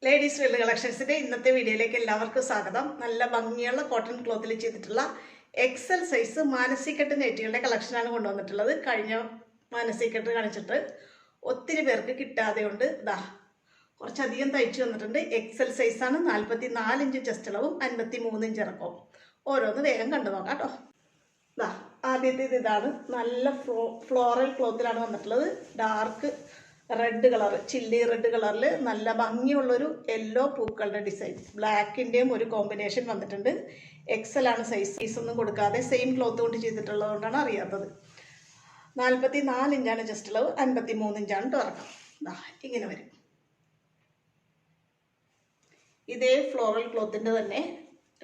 Ladies wear കളക്ഷൻസിന്റെ ഇന്നത്തെ വീഡിയോയിലേക്ക് എല്ലാവർക്കും സ്വാഗതം. നല്ല ഭംഗിയുള്ള കോട്ടൺ ക്ലോത്തിൽ ചെയ്തിട്ടുള്ള എക്സൽ സൈസ് മാനസികെട്ട് നൈറ്റികളുടെ കളക്ഷനാണ് കൊണ്ടുവന്നിട്ടുള്ളത്. കഴിഞ്ഞ മാനസികെട്ട് കാണിച്ചിട്ട് ഒത്തിരി പേർക്ക് കിട്ടാതെ ഉണ്ട്. ഇതാ കുറച്ചധികം തയ്ച്ചു വന്നിട്ടുണ്ട്. എക്സൽ സൈസാണ്. 44 ഇഞ്ച് ചെസ്റ്റ് അളവും 53 ഇഞ്ച് ഇറക്കവും. ഓരോന്ന് വേഗം കണ്ടു നോക്കാം കേട്ടോ. ഇതാ ആദ്യത്തേത് ഇതാണ്. നല്ല ഫ്ലോറൽ ക്ലോത്തിലാണ് വന്നിട്ടുള്ളത്. Dark red colour, chilli red കളറിൽ നല്ല ഭംഗിയുള്ളൊരു യെല്ലോ പൂക്കളുടെ ഡിസൈൻ, ബ്ലാക്കിൻ്റെയും ഒരു കോമ്പിനേഷൻ വന്നിട്ടുണ്ട്. എക്സൽ ആണ് സൈസ് ഒന്നും കൊടുക്കാതെ സെയിം ക്ലോത്ത് കൊണ്ട് ചെയ്തിട്ടുള്ളത് കൊണ്ടാണ് അറിയാത്തത്. 44 ഇഞ്ചാണ് ജസ്റ്റ് അളവ്, 53 ഇഞ്ചാണ് തുറക്കം. ഇതാ ഇങ്ങനെ വരും. ഇതേ ഫ്ലോറൽ ക്ലോത്തിൻ്റെ തന്നെ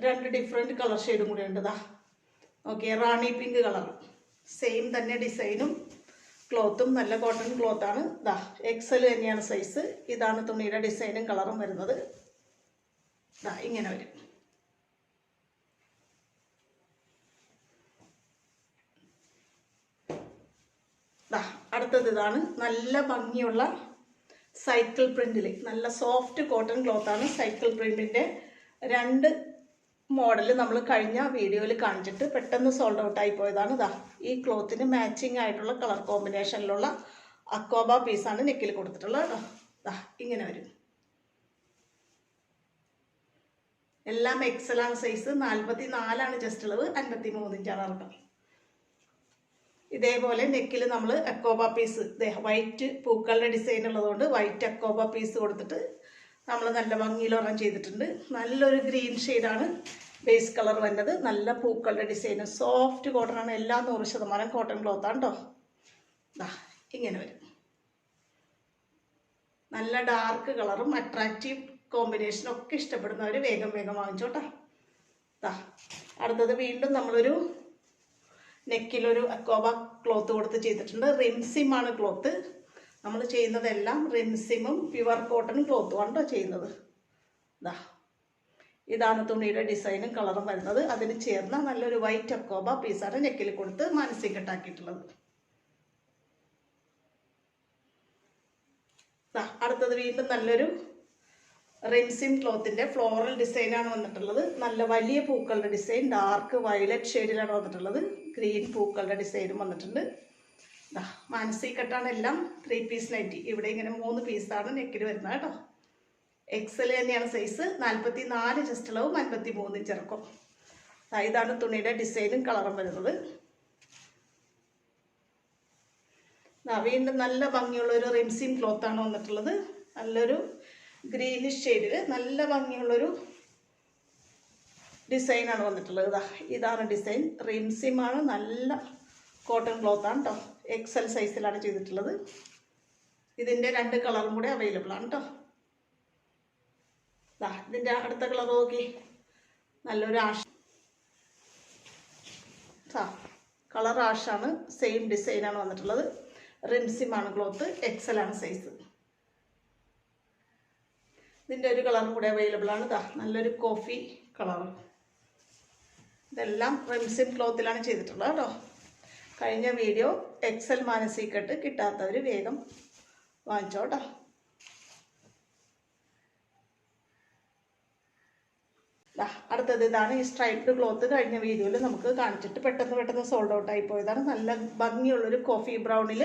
2 ഡിഫറെൻറ്റ് കളർ ഷെയ്ഡും കൂടി ഉണ്ട്. ഇതാ ഓക്കെ, റാണി പിങ്ക് കളർ, സെയിം തന്നെ ഡിസൈനും ക്ലോത്തും നല്ല കോട്ടൺ ക്ലോത്താണ്. ഇതാ എക്സൽ തന്നെയാണ് സൈസ്. ഇതാണ് തുണിയുടെ ഡിസൈനും കളറും വരുന്നത്. ഇതാ ഇങ്ങനെ വരും. ഇതാ അടുത്തത് ഇതാണ്. നല്ല ഭംഗിയുള്ള സൈക്കിൾ പ്രിന്റിൽ നല്ല സോഫ്റ്റ് കോട്ടൺ ക്ലോത്താണ്. സൈക്കിൾ പ്രിന്റിൻ്റെ 2 മോഡൽ നമ്മൾ കഴിഞ്ഞ വീഡിയോയിൽ കാണിച്ചിട്ട് പെട്ടെന്ന് സോൾഡ് ഔട്ട് ആയി പോയതാണ്. ഇതാ ഈ ക്ലോത്തിന് മാച്ചിങ് ആയിട്ടുള്ള കളർ കോമ്പിനേഷനിലുള്ള അക്കോബ പീസാണ് നെക്കിൽ കൊടുത്തിട്ടുള്ളത് കേട്ടോ. ഇതാ ഇങ്ങനെ വരും. എല്ലാം എക്സലാണ് സൈസ്. 44 ജസ്റ്റ് അളവ്, 53 ഇഞ്ചാണ് ഇറക്കം. ഇതേപോലെ നെക്കിൽ നമ്മൾ അക്കോബ പീസ്, വൈറ്റ് പൂക്കളുടെ ഡിസൈൻ ഉള്ളതുകൊണ്ട് വൈറ്റ് അക്കോബ പീസ് കൊടുത്തിട്ട് നമ്മൾ നല്ല ഭംഗിയിൽ ഒരെണ്ണം ചെയ്തിട്ടുണ്ട്. നല്ലൊരു ഗ്രീൻ ഷെയ്ഡാണ് ബേസ് കളർ വരുന്നത്. നല്ല പൂക്കളുടെ ഡിസൈന്, സോഫ്റ്റ് കോട്ടൺ ആണ്. എല്ലാം 100% കോട്ടൺ ക്ലോത്താണ് കേട്ടോ. ദാ ഇങ്ങനെ വരും. നല്ല ഡാർക്ക് കളറും അട്രാക്റ്റീവ് കോമ്പിനേഷനും ഒക്കെ ഇഷ്ടപ്പെടുന്നവർ വേഗം വാങ്ങിച്ചോട്ടെ. ദാ അടുത്തത് വീണ്ടും നമ്മളൊരു നെക്കിലൊരു അക്കോബ ക്ലോത്ത് കൊടുത്ത് ചെയ്തിട്ടുണ്ട്. റിംസിമാണ് ക്ലോത്ത്. നമ്മൾ ചെയ്യുന്നതെല്ലാം റിംസിമും പ്യുവർ കോട്ടൺ ക്ലോത്തും ആണ് ചെയ്യുന്നത്. ഇതാ ഇതാണ് തുണിയുടെ ഡിസൈനും കളറും വരുന്നത്. അതിന് ചേർന്ന നല്ലൊരു വൈറ്റ് അക്കോബ പീസാണ് നെക്കിൽ കൊടുത്ത് മാനസികെട്ടാക്കിയിട്ടുള്ളത്. അടുത്തത് വീണ്ടും നല്ലൊരു റിംസിം ക്ലോത്തിൻ്റെ ഫ്ലോറൽ ഡിസൈനാണ് വന്നിട്ടുള്ളത്. നല്ല വലിയ പൂക്കളുടെ ഡിസൈൻ, ഡാർക്ക് വയലറ്റ് ഷെയ്ഡിലാണ് വന്നിട്ടുള്ളത്. ഗ്രീൻ പൂക്കളുടെ ഡിസൈനും വന്നിട്ടുണ്ട്. മാനസികെട്ടാണ് എല്ലാം. 3 പീസ് നൈറ്റി. ഇവിടെ ഇങ്ങനെ 3 പീസാണ് നെക്കിൽ വരുന്നത് കേട്ടോ. എക്സൽ തന്നെയാണ് സൈസ്. 44 ജസ്റ്റ് അളവും, 53 ഇഞ്ച് ഇറക്കും. ഇതാണ് തുണിയുടെ ഡിസൈനും കളറും വരുന്നത്. വീണ്ടും നല്ല ഭംഗിയുള്ളൊരു റിംസിം ക്ലോത്താണ് വന്നിട്ടുള്ളത്. നല്ലൊരു ഗ്രീനിഷ് ഷെയ്ഡിൽ നല്ല ഭംഗിയുള്ളൊരു ഡിസൈനാണ് വന്നിട്ടുള്ളത്. ഇതാണ് ഡിസൈൻ. റിംസിമാണ്. നല്ല കോട്ടൺ ക്ലോത്താണ് കേട്ടോ. എക്സൽ സൈസിലാണ് ചെയ്തിട്ടുള്ളത്. ഇതിൻ്റെ 2 കളറും കൂടെ അവൈലബിൾ ആണ് കേട്ടോ. ഇതിൻ്റെ അടുത്ത കളർ നോക്കി. നല്ലൊരു ആഷ്, കളർ ആഷാണ്. സെയിം ഡിസൈനാണ് വന്നിട്ടുള്ളത്. റിംസിമാണ് ക്ലോത്ത്. എക്സലാണ് സൈസ്. ഇതിൻ്റെ ഒരു കളറും കൂടെ അവൈലബിൾ ആണ്. നല്ലൊരു കോഫി കളർ. ഇതെല്ലാം റിംസിം ക്ലോത്തിലാണ് ചെയ്തിട്ടുള്ളത് കേട്ടോ. കഴിഞ്ഞ വീഡിയോ എക്സൽ മാനസികെട്ട് കിട്ടാത്തവർ വേഗം വാങ്ങിച്ചോട്ടോ. അടുത്തത് ഇതാണ്. ഈ സ്ട്രൈപ്ഡ് ക്ലോത്ത് കഴിഞ്ഞ വീഡിയോയിൽ നമുക്ക് കാണിച്ചിട്ട് പെട്ടെന്ന് സോൾഡ് ഔട്ട് ആയി പോയതാണ്. നല്ല ഭംഗിയുള്ളൊരു കോഫി ബ്രൗണിൽ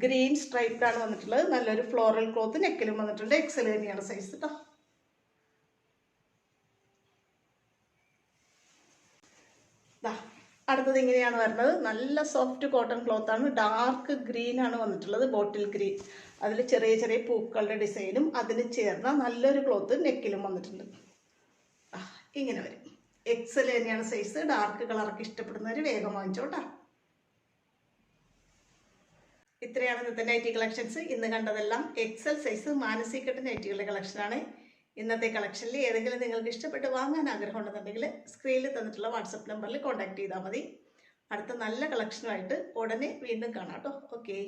ഗ്രീൻ സ്ട്രൈപ്ഡ് ആണ് വന്നിട്ടുള്ളത്. നല്ലൊരു ഫ്ലോറൽ ക്ലോത്ത് നെക്കിലും വന്നിട്ടുണ്ട്. എക്സൽ തന്നെയാണ് സൈസ് കേട്ടോ. അടുത്തത് ഇങ്ങനെയാണ് വരുന്നത്. നല്ല സോഫ്റ്റ് കോട്ടൺ ക്ലോത്താണ്. ഡാർക്ക് ഗ്രീൻ ആണ് വന്നിട്ടുള്ളത്, ബോട്ടിൽ ഗ്രീൻ. അതിൽ ചെറിയ പൂക്കളുടെ ഡിസൈനും അതിന് ചേർന്ന നല്ലൊരു ക്ലോത്ത് നെക്കിലും വന്നിട്ടുണ്ട്. ഇങ്ങനെ വരും. എക്സൽ തന്നെയാണ് സൈസ്. ഡാർക്ക് കളറൊക്കെ ഇഷ്ടപ്പെടുന്നവർ വേഗം വാങ്ങിച്ചോട്ടാ. ഇത്രയാണ് ഇന്നത്തെ നൈറ്റി കളക്ഷൻസ്. ഇന്ന് കണ്ടതെല്ലാം എക്സൽ സൈസ് മാനസികെട്ട് നൈറ്റികളുടെ കളക്ഷനാണ്. ഇന്നത്തെ കളക്ഷനിൽ ഏതെങ്കിലും നിങ്ങൾക്ക് ഇഷ്ടപ്പെട്ട് വാങ്ങാൻ ആഗ്രഹം ഉണ്ടെന്നുണ്ടെങ്കിൽ സ്ക്രീനിൽ തന്നിട്ടുള്ള വാട്സപ്പ് നമ്പറിൽ കോൺടാക്ട് ചെയ്താൽ മതി. അടുത്ത നല്ല കളക്ഷനുമായിട്ട് ഉടനെ വീണ്ടും കാണാം കേട്ടോ. ഓക്കെ.